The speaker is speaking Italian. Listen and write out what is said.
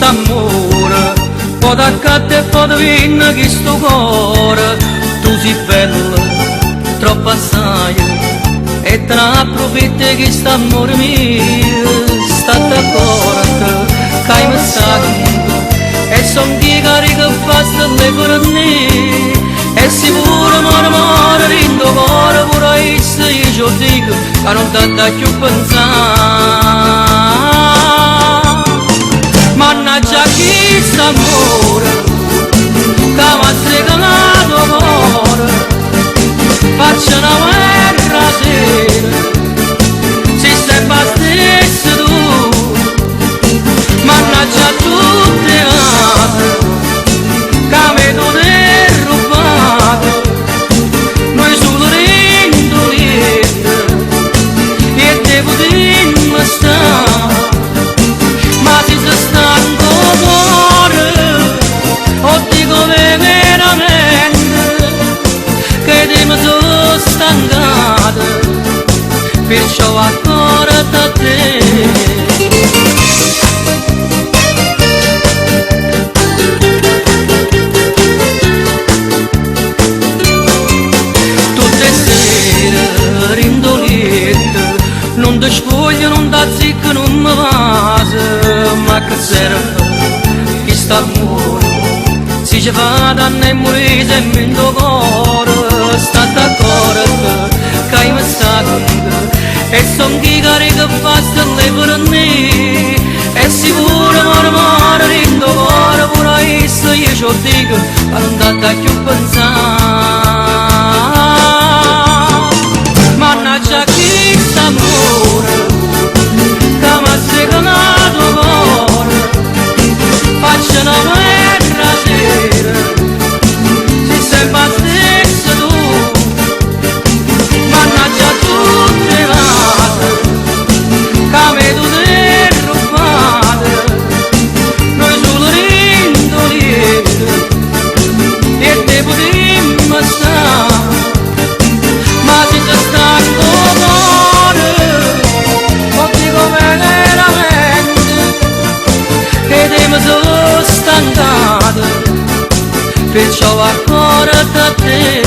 quest'amore, po' d'accatte e po' di vino che sto cuore, tu sei bella, troppo assai, e te ne approfitti che quest'amore mio, sta d'accordo, che hai messo e son chi carica fa stelle per me, e sicuro muore rindo cuore pure io io dico che non ti da più pensare. Mannaggia chi st'amore che mi ha segnato cuore, faccio una guerra sera se sempre stesso tu. Mannaggia tutte altre che mi non è rubato, noi solo rindoliente e devo dirmi stare, ma si sta stanco cuore o dico veramente che te mi sono stancato, perciò ancora da te. Non ti spoglio, non ti zicco, non mi vase, ma che serve che st'amore si ci fa danno e morire sempre in tuo cuore, sta d'accordo che hai messo e son chi carica fa stelle per me, e sicuro muore in tuo cuore pure io ci dico che non ti da più pensare. Mannaggia chi st'amore che mi ha segnato cuore, faccio una guerra sera se sempre stesso tu. Mannaggia tutte le altre che mi tu sei rubate, noi solo rindoliente e devo dirmi stare, ma si sta stanco cuore o dico veramente che te mi sono stancato, perciò ancora da te.